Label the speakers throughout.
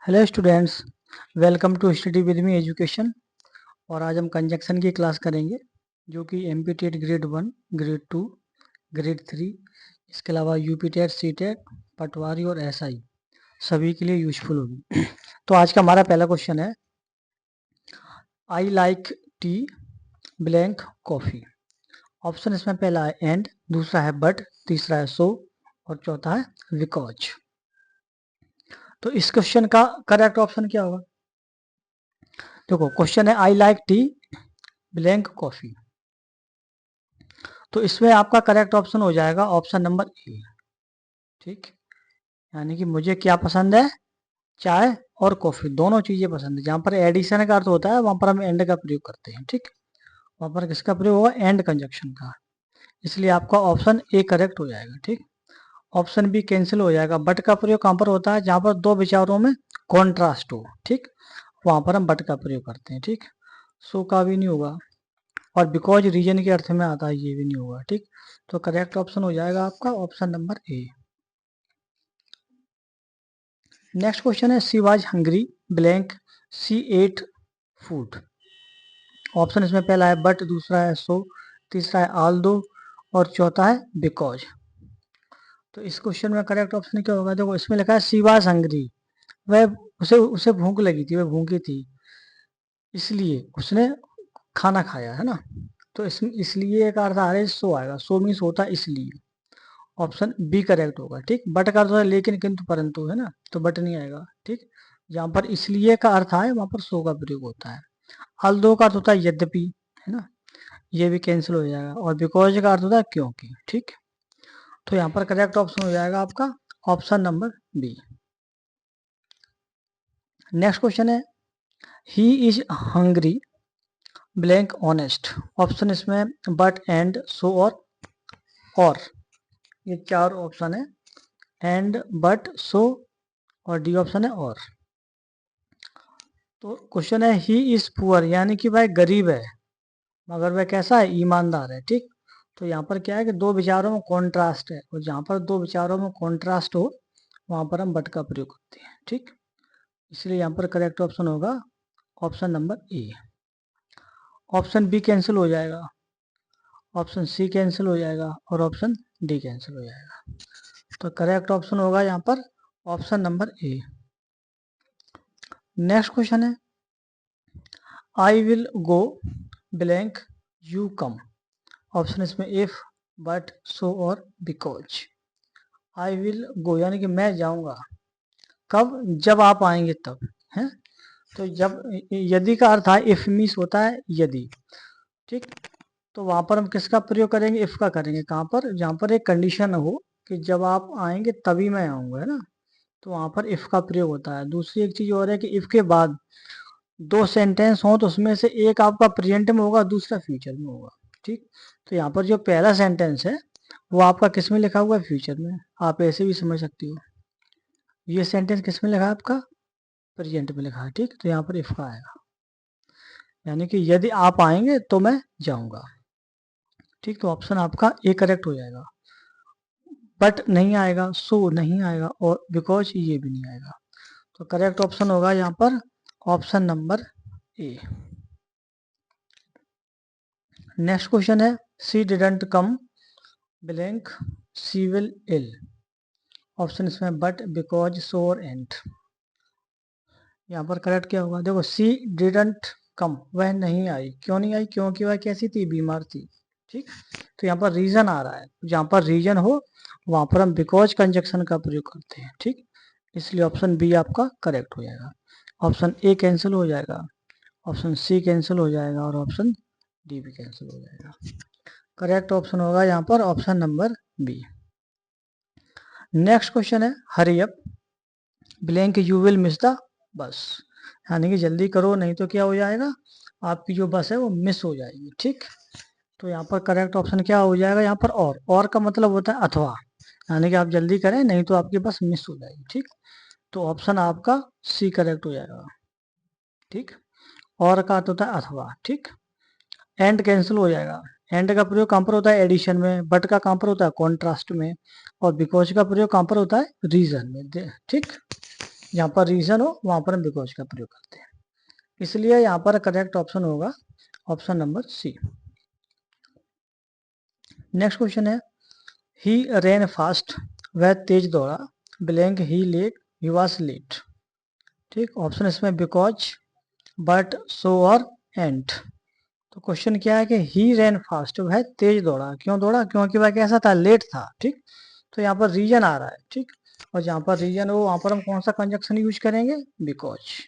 Speaker 1: Hello students, welcome to study with me education. और आज हम कंजक्शन की क्लास करेंगे जो कि एमपीटेट ग्रेड 1, ग्रेड 2, ग्रेड 3, इसके अलावा यूपीटेट, सीटेट, पटवारी और एसआई सभी के लिए यूजफुल होगी। तो आज का हमारा पहला क्वेश्चन है, I like T blank coffee. Option इसमें पहला है एंड, दूसरा है बट, तीसरा है सो और चौथा है बिकॉज। तो इस क्वेश्चन का करेक्ट ऑप्शन क्या होगा? देखो, क्वेश्चन है I like T blank coffee. तो इसमें आपका करेक्ट ऑप्शन हो जाएगा ऑप्शन नंबर ए। ठीक, यानी कि मुझे क्या पसंद है, चाय और कॉफी दोनों चीजें पसंद है। जहां पर एडिशन का अर्थ होता है वहां पर हम एंड का प्रयोग करते हैं। ठीक, वहां पर किसका प्रयोग होगा? एंड कंजक्शन का। इसलिए आपका ऑप्शन ए करेक्ट हो जाएगा। ठीक, ऑप्शन बी कैंसिल हो जाएगा। बट का प्रयोग कहां पर होता है? जहां पर दो विचारों में कॉन्ट्रास्ट हो। ठीक, वहां पर हम बट का प्रयोग करते हैं। ठीक, सो का भी नहीं होगा और बिकॉज रीजन के अर्थ में आता है, ये भी नहीं होगा। ठीक, तो करेक्ट ऑप्शन हो जाएगा आपका option number A. Next question है, she was hungry blank she ate food. Option इसमें पहला है बट, दूसरा है सो, तीसरा है ऑल दो और चौथा है बिकॉज। तो इस क्वेश्चन में करेक्ट ऑप्शन क्या होगा? देखो, इसमें लिखा है सी वाज हंग्री, वह उसे उसे भूख लगी थी, वह भूखी थी, इसलिए उसने खाना खाया, है ना। तो इसलिए एक अर्थ आ रहा है, सो आएगा। सो मीन्स होता है इसलिए। ऑप्शन बी करेक्ट होगा। ठीक, बट का अर्थ होता है लेकिन, किंतु, परंतु, है ना, तो बट नहीं आएगा। ठीक, जहां पर इसलिए का अर्थ आए वहां पर सो का प्रयोग होता है। अल्दो का अर्थ होता है यद्यपि, है ना, ये भी कैंसिल हो जाएगा। और बिकॉज का अर्थ होता है क्योंकि। ठीक, तो यहाँ पर करेक्ट ऑप्शन हो जाएगा आपका option number B. Next question है, he is hungry blank honest. Option इसमें बट, एंड, सो और ये चार ऑप्शन है, एंड, बट, सो और डी ऑप्शन है और। तो क्वेश्चन है, ही इज पुअर, यानी कि वह गरीब है मगर वह कैसा है? ईमानदार है। ठीक, तो यहाँ पर क्या है कि दो विचारों में कॉन्ट्रास्ट है, और जहाँ पर दो विचारों में कॉन्ट्रास्ट हो वहां पर हम बट का प्रयोग करते हैं। ठीक, इसलिए यहाँ पर करेक्ट ऑप्शन होगा option number A. Option B cancel हो जाएगा, ऑप्शन सी कैंसिल हो जाएगा और ऑप्शन डी कैंसिल हो जाएगा। तो करेक्ट ऑप्शन होगा यहाँ पर option number A. Next question है, I will go blank you come. Option इसमें इफ, बट, सो और बिकॉज। आई विल गो यानी कि मैं जाऊंगा, कब? जब आप आएंगे तब, है। तो जब यदि का अर्थ है इफ मीन्स होता है यदि। ठीक, तो वहां पर हम किसका प्रयोग करेंगे? इफ का करेंगे। कहां पर? जहां पर एक कंडीशन हो कि जब आप आएंगे तभी मैं आऊंगा, है ना, तो वहां पर इफ का प्रयोग होता है। दूसरी एक चीज और है कि इफ के बाद दो सेंटेंस हो तो उसमें से एक आपका प्रेजेंट में होगा, दूसरा फ्यूचर में होगा। ठीक, तो यहाँ पर जो पहला सेंटेंस है वो आपका किस में लिखा हुआ है? फ्यूचर में। आप ऐसे भी समझ सकती हो, ये सेंटेंस किस में लिखा है? आपका प्रेजेंट में लिखा है। ठीक, तो यहाँ पर इफ का आएगा, यानी कि यदि आप आएंगे तो मैं जाऊंगा। ठीक, तो ऑप्शन आपका ए करेक्ट हो जाएगा। बट नहीं आएगा, सो नहीं आएगा और बिकॉज ये भी नहीं आएगा। तो करेक्ट ऑप्शन होगा यहाँ पर option number A. Next question है, she didn't come blank she will ill. Option इसमें बट, बिकॉज, सो और एंड। यहाँ पर करेक्ट क्या होगा? देखो, सी डिडंट कम, वह नहीं आई। क्यों नहीं आई? क्योंकि वह कैसी थी? बीमार थी। ठीक, तो यहाँ पर रीजन आ रहा है। जहाँ पर रीजन हो वहां पर हम बिकॉज कंजक्शन का प्रयोग करते हैं। ठीक, इसलिए ऑप्शन बी आपका करेक्ट हो जाएगा। ऑप्शन ए कैंसिल हो जाएगा, ऑप्शन सी कैंसिल हो जाएगा और ऑप्शन डी भी कैंसिल हो जाएगा। करेक्ट ऑप्शन होगा यहाँ पर option number B. Next question है, hurry up blank you will miss the bus. यानी कि जल्दी करो नहीं तो क्या हो जाएगा? आपकी जो बस है वो मिस हो जाएगी। ठीक, तो यहाँ पर करेक्ट ऑप्शन क्या हो जाएगा? यहाँ पर और का मतलब होता है अथवा, यानी कि आप जल्दी करें नहीं तो आपकी बस मिस हो जाएगी। ठीक, तो ऑप्शन आपका सी करेक्ट हो जाएगा। ठीक, और का अर्थ होता है अथवा। ठीक, एंड कैंसिल हो जाएगा। एंड का प्रयोग कहां पर होता है? एडिशन में। बट का कहां पर होता है? कॉन्ट्रास्ट में। और बिकॉज का प्रयोग कहां पर होता है? रीजन में। ठीक, जहाँ पर रीजन हो वहाँ पर हम बिकॉज का प्रयोग करते हैं, इसलिए यहाँ पर करेक्ट ऑप्शन होगा option number C. Next question है ही रेन फास्ट, वह तेज दौड़ा, blank he late, he was late. ठीक, ऑप्शन इसमें बिकॉज, बट, सो और एंड। तो क्वेश्चन क्या है कि ही रेन फास्ट, वह तेज दौड़ा, क्यों दौड़ा, क्योंकि वह कैसा था, लेट था। ठीक, तो यहाँ पर रीजन आ रहा है। ठीक, और जहाँ पर रीजन हो वहाँ पर हम कौन सा कंजक्शन यूज करेंगे, बिकॉज।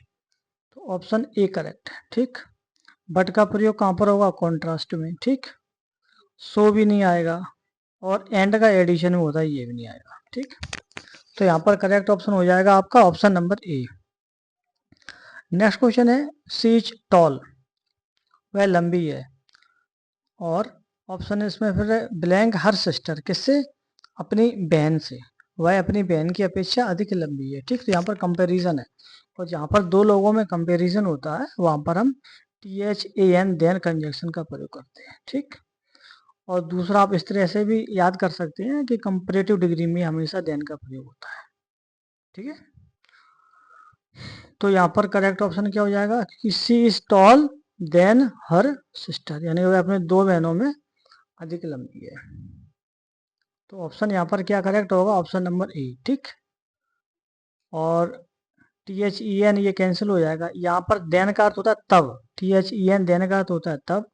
Speaker 1: तो ऑप्शन ए करेक्ट है। ठीक, बट का प्रयोग कहाँ पर होगा, कॉन्ट्रास्ट में। ठीक, सो भी नहीं आएगा, और एंड का एडिशन में होता है, ये भी नहीं आएगा। ठीक, तो यहाँ पर करेक्ट ऑप्शन हो जाएगा आपका option number A. Next question है सी इज टॉल, वह लंबी है, और ऑप्शन इसमें फिर ब्लैंक हर सिस्टर, किससे, अपनी बहन से, वह अपनी बहन की अपेक्षा अधिक लंबी है। ठीक, तो यहाँ पर कंपैरिजन है, और जहाँ पर दो लोगों में कंपैरिजन होता है वहाँ पर हम THAN देन कंजक्शन का प्रयोग करते हैं। ठीक, और दूसरा आप इस तरह से भी याद कर सकते हैं कि कंपैरेटिव डिग्री में हमेशा देन का प्रयोग होता है। ठीक है, तो यहाँ पर करेक्ट ऑप्शन क्या हो जाएगा कि she is tall than her sister, यानी वह अपने दो बहनों में अधिक लंबी है। तो ऑप्शन यहाँ पर क्या करेक्ट होगा, ऑप्शन नंबर ए। ठीक, और THEN ये कैंसिल हो जाएगा, यहाँ पर देन का अर्थ होता है तब, THEN देन का अर्थ होता है तब,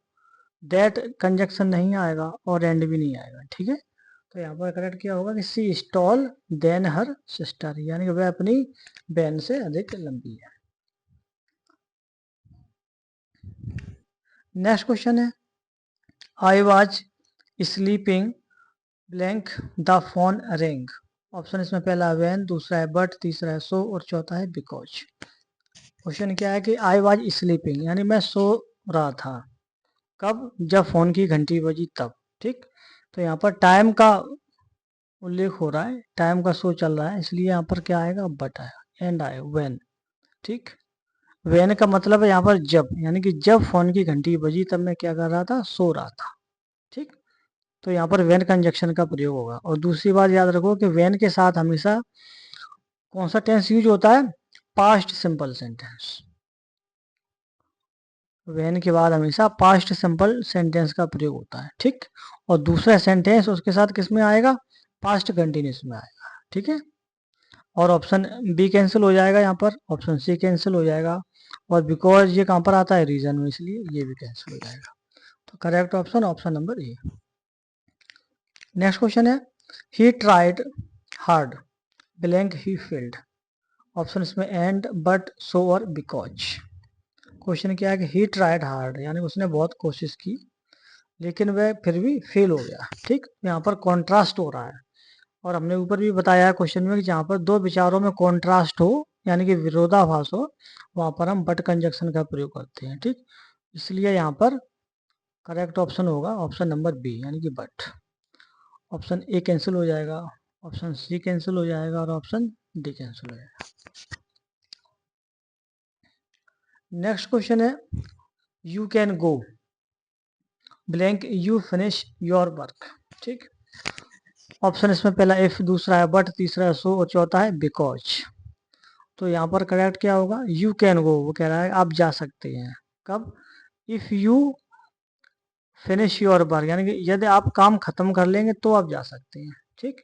Speaker 1: दैट कंजक्शन नहीं आएगा और एंड भी नहीं आएगा। ठीक है, तो यहाँ पर करेक्ट क्या होगा कि she is tall than her sister, यानी कि वह अपनी बहन से अधिक लंबी है। नेक्स्ट क्वेश्चन है I was sleeping blank the phone ring. Option इसमें पहला वैन, दूसरा है बट, तीसरा है सो और चौथा है बिकॉज। क्वेश्चन क्या है कि आई वॉज स्लीपिंग, यानी मैं सो रहा था, कब, जब फोन की घंटी बजी तब। ठीक, तो यहाँ पर टाइम का उल्लेख हो रहा है, टाइम का शो चल रहा है, इसलिए यहाँ पर क्या आएगा, बट आएगा, एंड आएगा, वेन। ठीक, वेन का मतलब है यहाँ पर जब, यानी कि जब फोन की घंटी बजी तब मैं क्या कर रहा था, सो रहा था। ठीक, तो यहाँ पर वेन कंजक्शन का प्रयोग होगा। और दूसरी बात याद रखो कि वेन के साथ हमेशा कौन सा टेंस यूज होता है, पास्ट सिंपल सेंटेंस। वेन के बाद हमेशा पास्ट सिंपल सेंटेंस का प्रयोग होता है। ठीक, और दूसरा सेंटेंस उसके साथ किस में आएगा, पास्ट कंटिन्यूस में आएगा। ठीक है, और ऑप्शन बी कैंसिल हो जाएगा, यहाँ पर ऑप्शन सी कैंसिल हो जाएगा, और बिकॉज ये कहाँ पर आता है, रीजन में, इसलिए ये भी कैंसिल हो जाएगा। तो correct option option number A. Next question है he tried hard blank he failed. Option इसमें एंड, बट, सो और बिकॉज। क्वेश्चन क्या है कि ही ट्राइड हार्ड, यानी उसने बहुत कोशिश की लेकिन वह फिर भी फेल हो गया। ठीक, यहाँ पर कॉन्ट्रास्ट हो रहा है, और हमने ऊपर भी बताया है क्वेश्चन में कि जहाँ पर दो विचारों में कॉन्ट्रास्ट हो, यानी कि विरोधाभास हो, वहाँ पर हम बट कंजक्शन का प्रयोग करते हैं। ठीक, इसलिए यहाँ पर करेक्ट ऑप्शन होगा ऑप्शन नंबर बी, यानी कि बट। ऑप्शन ए कैंसिल हो जाएगा, ऑप्शन सी कैंसिल हो जाएगा, और ऑप्शन डी कैंसिल हो जाएगा। नेक्स्ट क्वेश्चन है you can go blank you finish your work. ठीक, ऑप्शन इसमें पहला इफ, दूसरा है बट, तीसरा है सो और चौथा है बिकॉज। तो यहाँ पर करेक्ट क्या होगा, यू कैन गो, वो कह रहा है आप जा सकते हैं, कब, if you finish your work, यानी कि यदि आप काम खत्म कर लेंगे तो आप जा सकते हैं। ठीक,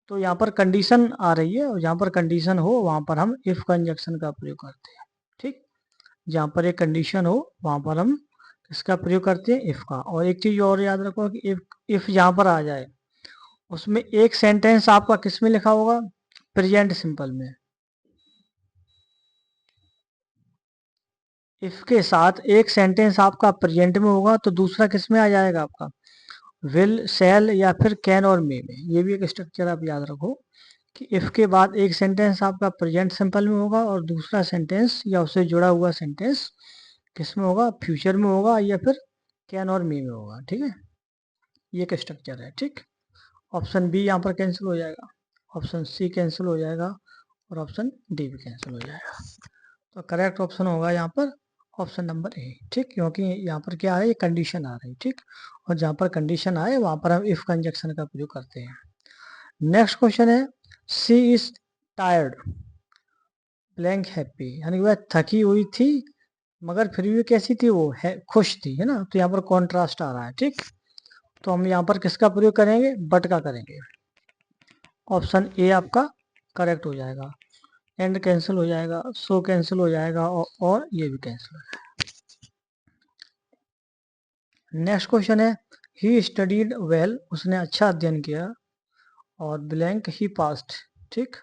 Speaker 1: तो यहाँ पर कंडीशन आ रही है, और जहाँ पर कंडीशन हो वहाँ पर हम इफ कंजक्शन का प्रयोग करते हैं। ठीक, जहाँ पर एक कंडीशन हो वहाँ पर हम इसका प्रयोग करते हैं, इफ का। और एक चीज और याद रखो कि इफ जहाँ पर आ जाए उसमें एक सेंटेंस आपका किस में लिखा होगा, प्रेजेंट सिंपल में। इफ के साथ एक सेंटेंस आपका प्रेजेंट में होगा तो दूसरा किस में आ जाएगा आपका, विल, शैल या फिर कैन और मे में। ये भी एक स्ट्रक्चर आप याद रखो कि इफ के बाद एक सेंटेंस आपका प्रेजेंट सिंपल में होगा और दूसरा सेंटेंस या उससे जुड़ा हुआ सेंटेंस किस में होगा, फ्यूचर में होगा या फिर कैन और मे में होगा। ठीक है, ये एक स्ट्रक्चर है। ठीक, ऑप्शन बी यहाँ पर कैंसिल हो जाएगा, ऑप्शन सी कैंसिल हो जाएगा, और ऑप्शन डी भी कैंसिल हो जाएगा। तो करेक्ट ऑप्शन होगा यहाँ पर ऑप्शन नंबर ए। ठीक, क्योंकि यहाँ पर क्या है, ये कंडीशन आ रही है। ठीक, और जहाँ पर कंडीशन आए वहाँ पर हम इफ कंजक्शन का प्रयोग करते हैं। नेक्स्ट क्वेश्चन है सी इज टायर्ड ब्लैंक हैप्पी, यानी कि वह थकी हुई थी मगर फिर भी कैसी थी, वो है खुश थी, है ना। तो यहाँ पर कॉन्ट्रास्ट आ रहा है, ठीक। तो हम यहाँ पर किसका प्रयोग करेंगे, बट का करेंगे। ऑप्शन ए आपका करेक्ट हो जाएगा। एंड कैंसिल हो जाएगा, सो कैंसिल हो जाएगा और ये भी कैंसिल हो जाएगा। नेक्स्ट क्वेश्चन है ही स्टडीड वेल, उसने अच्छा अध्ययन किया, और ब्लैंक ही पास्ट, ठीक,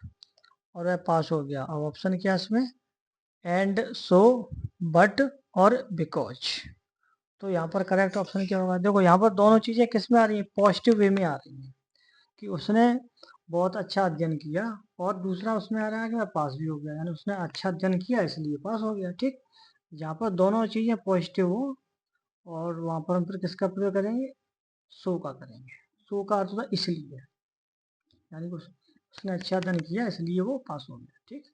Speaker 1: और वह पास हो गया। अब ऑप्शन क्या है इसमें, एंड, सो, बट और बिकॉज। तो यहाँ पर करेक्ट ऑप्शन क्या होगा, देखो यहाँ पर दोनों चीजें किस में आ रही है, पॉजिटिव वे में आ रही है कि उसने बहुत अच्छा अध्ययन किया, और दूसरा उसमें आ रहा है कि मैं पास भी हो गया, यानी उसने अच्छा अध्ययन किया इसलिए पास हो गया, ठीक। जहाँ पर दोनों चीजें पॉजिटिव हो, और वहां पर हम फिर किसका प्रयोग करेंगे, सो का करेंगे। सो का अर्थ होता है इसलिए, यानी कि उसने अच्छा अध्ययन किया इसलिए वो पास हो गया, ठीक।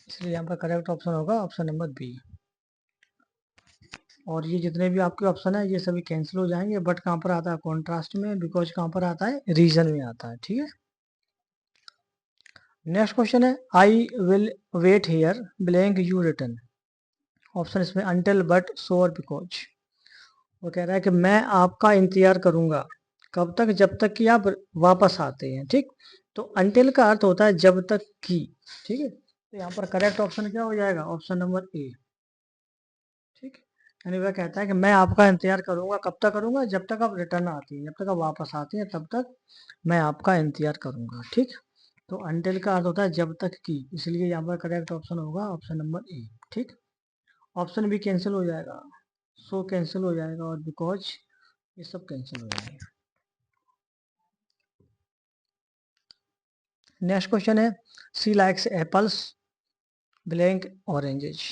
Speaker 1: इसलिए यहाँ पर करेक्ट ऑप्शन होगा ऑप्शन नंबर बी। और ये जितने भी आपके ऑप्शन है ये सभी कैंसिल हो जाएंगे। बट कहाँ पर आता है, कॉन्ट्रास्ट में, बिकॉज कहाँ पर आता है, रीजन में आता है, ठीक है। नेक्स्ट क्वेश्चन है I will wait here blank you return. Option इसमें अंटिल, बट, सो और बिकॉज। वो कह रहा है कि मैं आपका इंतजार करूंगा, कब तक, जब तक कि आप वापस आते हैं, ठीक। तो अंटिल का अर्थ होता है जब तक कि, ठीक है। तो यहाँ पर करेक्ट ऑप्शन क्या हो जाएगा, ऑप्शन नंबर ए, ठीक। यानी वह कहता है कि मैं आपका इंतजार करूंगा, कब तक करूंगा, जब तक आप रिटर्न आती हैं, जब तक आप वापस आती हैं तब तक मैं आपका इंतजार करूंगा, ठीक। तो अंटिल का अर्थ होता है जब तक की, इसलिए यहाँ पर करेक्ट ऑप्शन होगा ऑप्शन नंबर ए, ठीक। ऑप्शन भी कैंसिल हो जाएगा, सो कैंसिल हो जाएगा और बिकॉज ये सब कैंसिल हो जाएगा। नेक्स्ट क्वेश्चन है she likes apples blank oranges.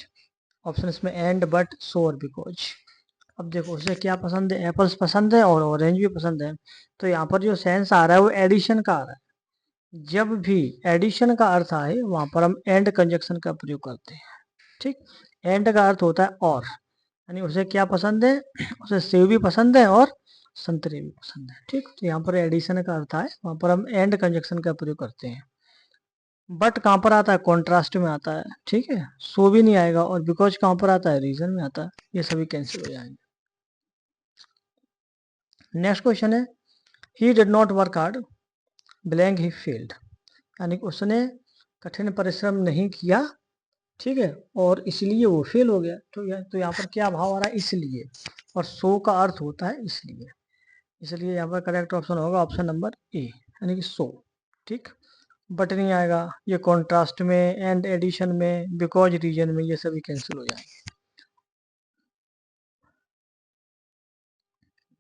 Speaker 1: Option इसमें एंड, बट, सो और बिकॉज। अब देखो उसे क्या पसंद है, एप्पल्स पसंद है और ऑरेंज भी पसंद है। तो यहाँ पर जो सेंस आ रहा है वो एडिशन का आ रहा है। जब भी एडिशन का अर्थ आए वहां पर हम एंड कंजक्शन का प्रयोग करते हैं, ठीक। एंड का अर्थ होता है और, यानी उसे क्या पसंद है, उसे सेब भी पसंद है और संतरे भी पसंद है, ठीक। तो यहाँ पर एडिशन का अर्थ है, वहां पर हम एंड कंजक्शन का प्रयोग करते हैं। बट कहाँ पर आता है, कॉन्ट्रास्ट में आता है, ठीक है। सो भी नहीं आएगा, और बिकॉज कहाँ पर आता है, रीजन में आता है। ये सभी कैंसिल हो जाएंगे। नेक्स्ट क्वेश्चन है he did not work hard blank he failed, यानी कि उसने कठिन परिश्रम नहीं किया, ठीक है, और इसलिए वो फेल हो गया। तो यहाँ पर क्या भाव आ रहा है, इसलिए, और सो का अर्थ होता है इसलिए। इसलिए यहाँ पर करेक्ट ऑप्शन होगा ऑप्शन नंबर ए, यानी कि सो, ठीक। बट नहीं आएगा, ये कॉन्ट्रास्ट में, एंड एडिशन में, बिकॉज रीजन में, ये सभी कैंसिल हो जाएंगे।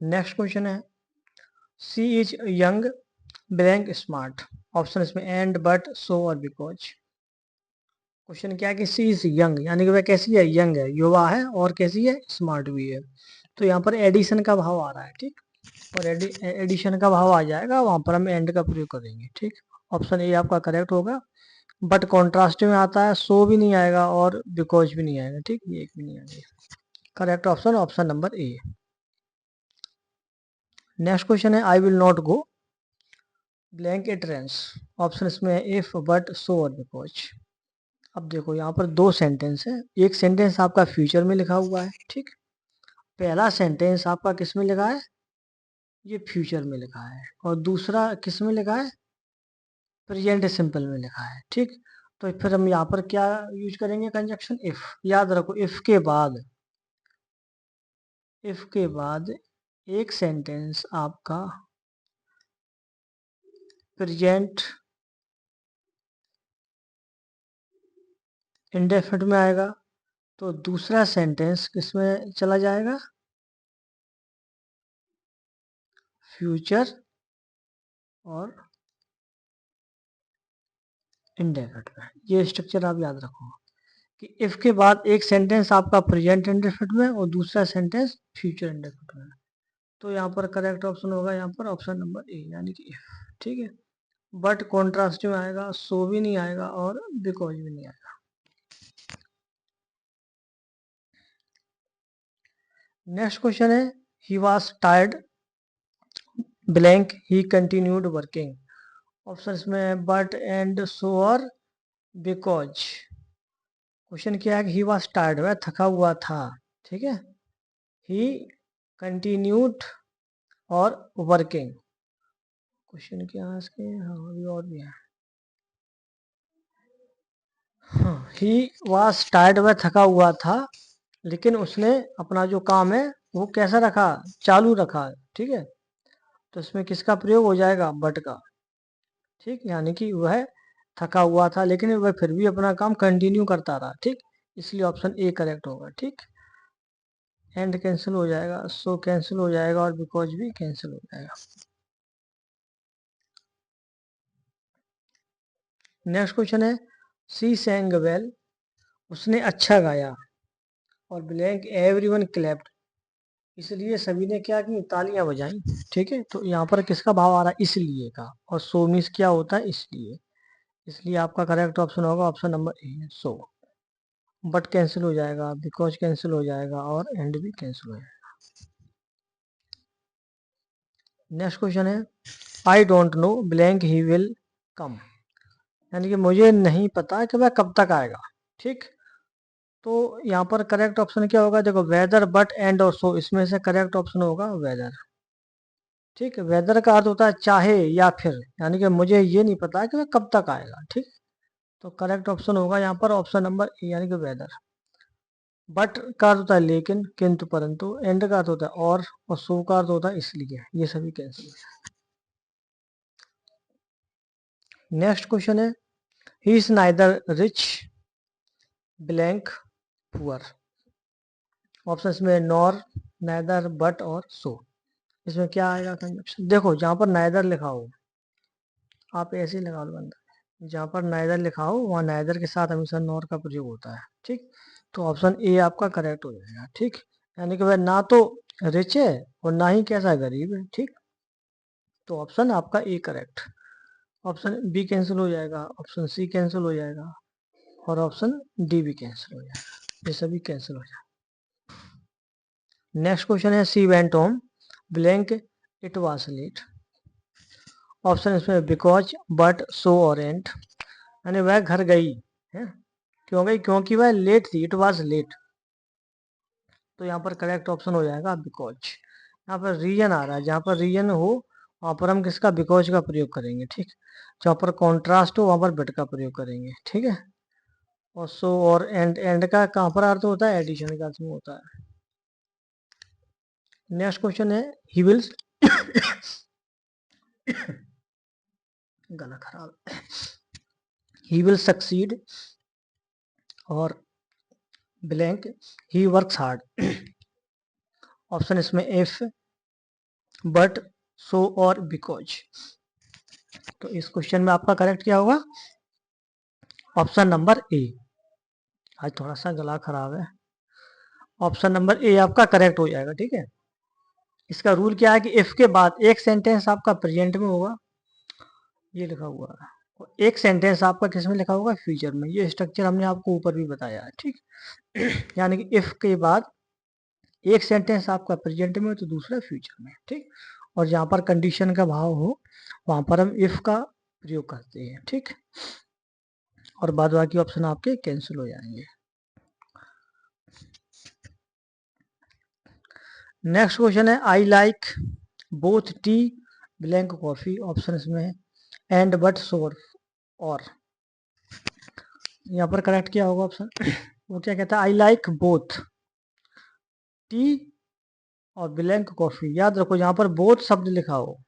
Speaker 1: नेक्स्ट क्वेश्चन है सी is young blank smart. Option इसमें एंड, बट, सो और बिकॉज। क्वेश्चन क्या है कि सी इज यंग, यानी कि वह कैसी है, यंग है, युवा है, और कैसी है, स्मार्ट भी है। तो यहाँ पर एडिशन का भाव आ रहा है, ठीक। और एडिशन का भाव आ जाएगा, वहां पर हम एंड का प्रयोग करेंगे, ठीक। ऑप्शन ए आपका करेक्ट होगा। बट कॉन्ट्रास्ट में आता है, सो भी नहीं आएगा और बिकॉज भी नहीं आएगा, ठीक, ये एक भी नहीं आएगा। Correct option option number A. Next question है I will not go blank it rains. Option इसमें है इफ, बट, सो और बिकॉज। अब देखो यहाँ पर दो सेंटेंस है, एक सेंटेंस आपका फ्यूचर में लिखा हुआ है, ठीक। पहला सेंटेंस आपका किस में लिखा है, ये फ्यूचर में लिखा है, और दूसरा किस में लिखा है, प्रेजेंट सिंपल में लिखा है, ठीक। तो फिर हम यहाँ पर क्या यूज करेंगे, कंजक्शन इफ। याद रखो इफ के बाद एक सेंटेंस आपका प्रेजेंट इंडेफिनिट में आएगा, तो दूसरा सेंटेंस किसमें चला जाएगा, फ्यूचर और इंडेफिनिट में। ये स्ट्रक्चर आप याद रखो कि इफ के बाद एक सेंटेंस आपका प्रेजेंट इंडेफिनिट में और दूसरा सेंटेंस फ्यूचर इंडेफिनिट में। तो यहाँ पर करेक्ट ऑप्शन होगा यहाँ पर ऑप्शन नंबर ए, यानी कि इफ, ठीक है। बट कॉन्ट्रास्ट में आएगा, सो भी नहीं आएगा और बिकॉज भी नहीं आएगा। नेक्स्ट क्वेश्चन है he was tired blank he continued working. Option में बट, एंड, सो और बिकॉज। क्वेश्चन क्या है कि ही वॉज टायर्ड, वह थका हुआ था, ठीक है। ही कंटिन्यूड और वर्किंग। क्वेश्चन क्या है इसके, हाँ अभी और भी है। हाँ, ही वॉज टायर्ड, वह थका हुआ था, लेकिन उसने अपना जो काम है वो कैसा रखा, चालू रखा, ठीक है। तो इसमें किसका प्रयोग हो जाएगा, बट का, ठीक। यानी कि वह थका हुआ था लेकिन वह फिर भी अपना काम कंटिन्यू करता रहा, ठीक। इसलिए ऑप्शन ए करेक्ट होगा, ठीक। एंड कैंसिल हो जाएगा, सो कैंसिल हो जाएगा और बिकॉज भी कैंसिल हो जाएगा। नेक्स्ट क्वेश्चन है सी सैंग वेल, उसने अच्छा गाया, और ब्लैंक एवरीवन क्लैप्ड, इसलिए सभी ने क्या की, तालियां बजाई, ठीक है। तो यहाँ पर किसका भाव आ रहा है, इसलिए का, और सो मीन्स क्या होता है, इसलिए। इसलिए आपका करेक्ट ऑप्शन होगा option number A, so. But cancel हो जाएगा, बिकॉज कैंसिल हो जाएगा और एंड भी कैंसिल हो जाएगा। नेक्स्ट क्वेश्चन है I don't know blank he will come, यानी कि मुझे नहीं पता कि वह कब तक आएगा, ठीक। तो यहाँ पर करेक्ट ऑप्शन क्या होगा, देखो वेदर बट एंड और सो, इसमें से करेक्ट ऑप्शन होगा वेदर, ठीक है। वेदर का अर्थ होता है चाहे या फिर, यानी कि मुझे ये नहीं पता कि वह कब तक आएगा, ठीक। तो करेक्ट ऑप्शन होगा यहाँ पर ऑप्शन नंबर ए, यानी कि वेदर। बट का अर्थ होता है लेकिन, किंतु, परंतु। एंड का अर्थ होता है और सो का अर्थ होता है इसलिए। ये सभी कैंसिल हो जाए। नेक्स्ट क्वेश्चन है he is neither rich blank poor, options में नॉर, नाइदर, बट और सो। इसमें क्या आएगा कंजक्शन, देखो जहां पर नाइदर लिखा हो आप ऐसे ही लगा लो अंदर, जहां पर नाइदर लिखा हो वहां नाइदर के साथ हमेशा नॉर का प्रयोग होता है, ठीक। तो ऑप्शन ए आपका करेक्ट हो जाएगा, ठीक। यानी कि वह ना तो रिच है और ना ही कैसा गरीब है, ठीक। तो ऑप्शन आपका A correct. Option B cancel हो जाएगा, ऑप्शन सी कैंसिल हो जाएगा और ऑप्शन डी भी कैंसिल हो जाएगा, ये सभी कैंसिल हो जाएगा। नेक्स्ट क्वेश्चन है she went home blank it was late, option इसमें बिकॉज, बट, सो और एंड, यानी वह घर गई है, क्यों गई, क्योंकि वह लेट थी, इट वाज लेट। तो यहाँ पर करेक्ट ऑप्शन हो जाएगा बिकॉज। यहाँ पर रीजन आ रहा है, जहाँ पर रीजन हो वहां पर हम किसका, बिकॉज का प्रयोग करेंगे, ठीक। जहाँ पर कॉन्ट्रास्ट हो वहां पर बट का प्रयोग करेंगे, ठीक है। और सो और एंड, एंड का कहाँ पर अर्थ होता है, एडिशन का अर्थ में होता है। नेक्स्ट क्वेश्चन है ही विल गला खराब, ही विल सक्सीड और blank he works hard, option इसमें इफ, बट, सो और बिकॉज। तो इस क्वेश्चन में आपका करेक्ट क्या होगा, ऑप्शन नंबर ए। आज थोड़ा सा गला खराब है, ऑप्शन नंबर ए आपका करेक्ट हो जाएगा, ठीक है। इसका रूल क्या है कि इफ के बाद एक सेंटेंस आपका प्रेजेंट में होगा, ये लिखा हुआ है, और एक सेंटेंस आपका किस में लिखा होगा, फ्यूचर में। ये स्ट्रक्चर हमने आपको ऊपर भी बताया है, ठीक। यानी कि इफ के बाद एक सेंटेंस आपका प्रेजेंट में तो दूसरा फ्यूचर में, ठीक। और जहाँ पर कंडीशन का भाव हो वहां पर हम इफ का प्रयोग करते हैं, ठीक। और बाद बाकी ऑप्शन आपके कैंसिल हो जाएंगे। नेक्स्ट क्वेश्चन है I like both T blank coffee, option इसमें है एंड, बट, सोर और। यहाँ पर करेक्ट क्या होगा ऑप्शन वो क्या कहता है, आई लाइक बोथ टी और ब्लैंक कॉफी। याद रखो यहाँ पर बोथ शब्द लिखा हो,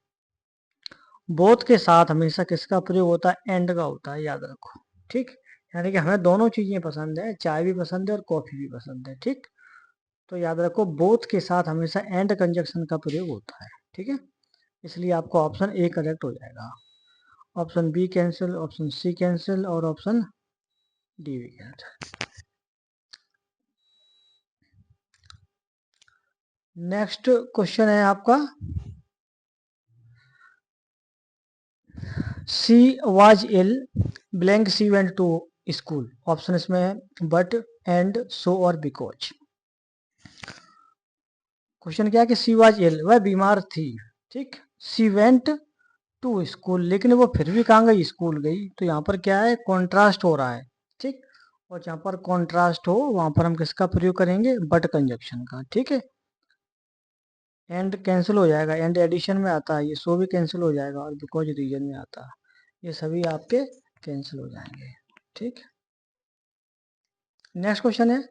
Speaker 1: बोथ के साथ हमेशा किसका प्रयोग होता है, एंड का होता है, याद रखो, ठीक। यानी कि हमें दोनों चीजें पसंद है, चाय भी पसंद है और कॉफी भी पसंद है, ठीक। तो याद रखो बोथ के साथ हमेशा एंड कंजक्शन का प्रयोग होता है, ठीक है। इसलिए आपको ऑप्शन ए करेक्ट हो जाएगा, option B cancel, option C cancel और ऑप्शन डी भी कैंसिल। नेक्स्ट क्वेश्चन है आपका she was ill blank she went to school, option इसमें है बट, एंड, सो और बिकॉज। क्वेश्चन क्या है कि सी वाज इल, वह बीमार थी, ठीक। सी वेंट टू स्कूल, लेकिन वो फिर भी कहाँ गई, स्कूल गई। तो यहाँ पर क्या है, कॉन्ट्रास्ट हो रहा है, ठीक। और जहाँ पर कॉन्ट्रास्ट हो वहां पर हम किसका प्रयोग करेंगे, बट कंजक्शन का। ठीक है, एंड कैंसिल हो जाएगा, एंड एडिशन में आता है ये, सो भी कैंसिल हो जाएगा, और बिकॉज रीजन में आता है, ये सभी आपके कैंसिल हो जाएंगे। ठीक, नेक्स्ट क्वेश्चन है,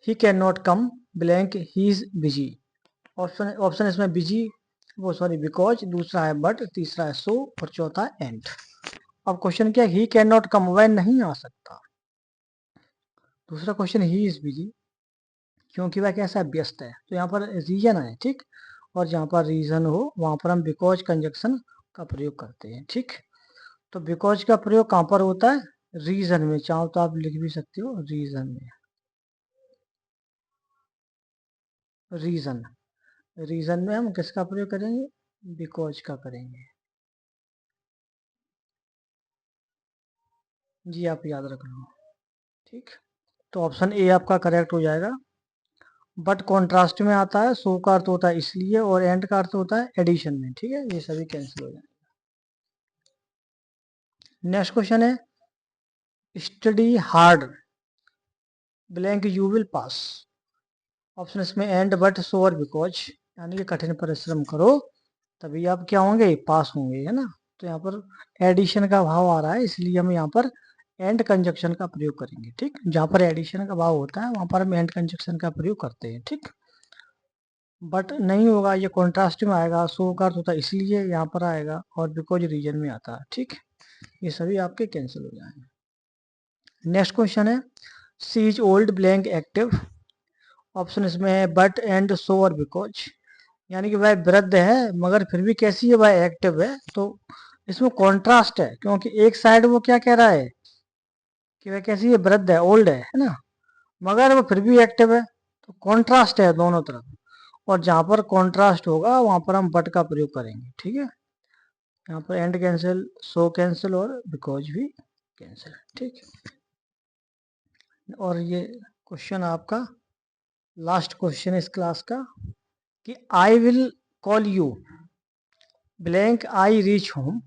Speaker 1: he can not come blank he is busy. Option option इसमें बिजी, वो सॉरी बिकॉज, दूसरा है बट, तीसरा है सो, और चौथा है एंड। अब क्वेश्चन क्या है, ही कैन नॉट कम, वह नहीं आ सकता। दूसरा क्वेश्चन, ही इज बिजी, क्योंकि वह कैसा है, व्यस्त है, तो यहाँ पर रीजन है। ठीक, और जहाँ पर रीजन हो वहां पर हम बिकॉज कंजक्शन का प्रयोग करते हैं। ठीक, तो बिकॉज का प्रयोग कहाँ पर होता है, रीजन में, चाहो तो आप लिख भी सकते हो रीजन में, रीजन, रीजन में हम किसका प्रयोग करेंगे, बिकॉज का करेंगे। जी आप याद रख लो। ठीक, तो ऑप्शन ए आपका करेक्ट हो जाएगा। बट कॉन्ट्रास्ट में आता है, सो का अर्थ होता है इसलिए, और एंड का अर्थ होता है एडिशन में। ठीक है, ये सभी कैंसिल हो जाएंगे। नेक्स्ट क्वेश्चन है, study hard blank you will pass. Option इसमें एंड, बट, सो और बिकॉज, यानी कि कठिन परिश्रम करो तभी आप क्या होंगे, पास होंगे, है ना। तो यहाँ पर एडिशन का भाव आ रहा है, इसलिए हम यहाँ पर एंड कंजक्शन का प्रयोग करेंगे। ठीक, जहाँ पर एडिशन का भाव होता है वहां पर हम एंड कंजक्शन का प्रयोग करते हैं। ठीक, बट नहीं होगा, ये कॉन्ट्रास्ट में आएगा, सो का अर्थ होता है इसलिए यहाँ पर आएगा, और बिकॉज रीजन में आता है। ठीक, ये सभी आपके कैंसिल हो जाएंगे। नेक्स्ट क्वेश्चन है, सी is old blank active. Option इसमें है बट, एंड, सो और बिकॉज, यानी कि वह वृद्ध है मगर फिर भी कैसी है, वह एक्टिव है। तो इसमें कॉन्ट्रास्ट है, क्योंकि एक साइड वो क्या कह रहा है कि वह कैसी है, वृद्ध है, ओल्ड है ना, मगर वो फिर भी एक्टिव है, तो कॉन्ट्रास्ट है दोनों तरफ। और जहां पर कॉन्ट्रास्ट होगा वहां पर हम बट का प्रयोग करेंगे। ठीक है, यहाँ पर एंड कैंसिल, सो कैंसिल, और बिकॉज भी कैंसिल। ठीक, और ये क्वेश्चन आपका लास्ट क्वेश्चन है इस क्लास का, कि I will call you blank I reach home.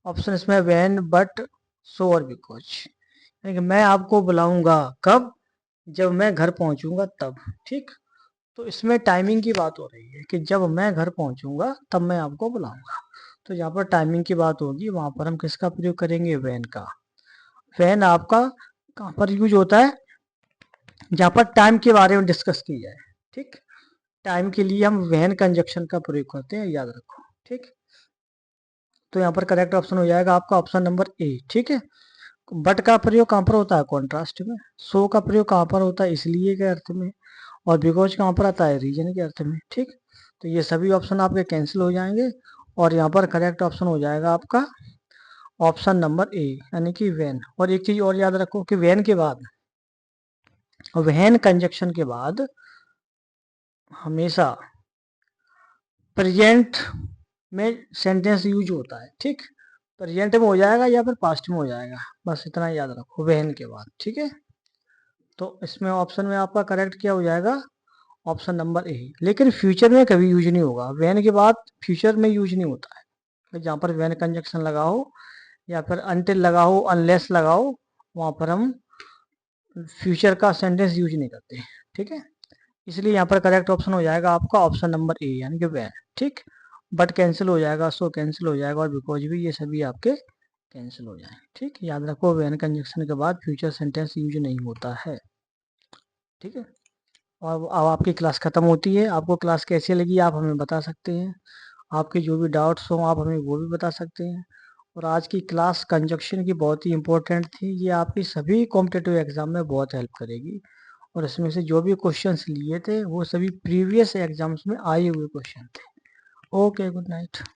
Speaker 1: Option इसमें व्हेन, बट, सो और बिकॉज, यानी कि मैं आपको बुलाऊंगा कब, जब मैं घर पहुंचूंगा तब। ठीक, तो इसमें टाइमिंग की बात हो रही है कि जब मैं घर पहुंचूंगा तब मैं आपको बुलाऊंगा। तो जहाँ पर टाइमिंग की बात होगी वहां पर हम किसका प्रयोग करेंगे, व्हेन का। व्हेन आपका कहाँ पर यूज होता है, जहाँ पर टाइम के बारे में डिस्कस की जाए। ठीक, टाइम के लिए हम व्हेन कंजक्शन का प्रयोग करते हैं, याद रखो। ठीक, तो यहाँ पर करेक्ट ऑप्शन हो जाएगा आपका ऑप्शन नंबर ए। ठीक है, बट का प्रयोग कहाँ पर होता है, कॉन्ट्रास्ट में। सो का प्रयोग कहाँ पर होता है, इसलिए के अर्थ में। और बिकॉज कहाँ पर आता है, रीजन के अर्थ में। ठीक, तो ये सभी ऑप्शन आपके कैंसिल हो जाएंगे, और यहाँ पर करेक्ट ऑप्शन हो जाएगा आपका ऑप्शन नंबर ए, यानी कि वेन। और एक चीज और याद रखो कि वेन के बाद, वेन कंजक्शन के बाद हमेशा प्रेजेंट में सेंटेंस यूज होता है। ठीक, प्रेजेंट में हो जाएगा या फिर पास्ट में हो जाएगा, बस इतना याद रखो वेन के बाद। ठीक है, तो इसमें ऑप्शन में आपका करेक्ट क्या हो जाएगा, ऑप्शन नंबर ए। लेकिन फ्यूचर में कभी यूज नहीं होगा, वेन के बाद फ्यूचर में यूज नहीं होता है। जहाँ पर वेन कंजक्शन लगाओ या फिर अनटिल लगाओ, अनलेस लगाओ, वहां पर हम फ्यूचर का सेंटेंस यूज नहीं करते। ठीक है, इसलिए यहाँ पर करेक्ट ऑप्शन हो जाएगा आपका ऑप्शन नंबर ए, यानी कि वेन। ठीक, बट कैंसिल हो जाएगा, सो कैंसिल हो जाएगा, और बिकॉज भी, ये सभी आपके कैंसिल हो जाएंगे। ठीक, याद रखो वेन कंजक्शन के बाद फ्यूचर सेंटेंस यूज नहीं होता है। ठीक है, और अब आपकी क्लास ख़त्म होती है। आपको क्लास कैसी लगी आप हमें बता सकते हैं, आपके जो भी डाउट्स हों आप हमें वो भी बता सकते हैं। और आज की क्लास कंजक्शन की बहुत ही इंपॉर्टेंट थी, ये आपकी सभी कॉम्पिटिटिव एग्जाम में बहुत हेल्प करेगी। और इसमें से जो भी क्वेश्चंस लिए थे वो सभी प्रीवियस एग्जाम्स में आए हुए क्वेश्चन थे। Okay, good night.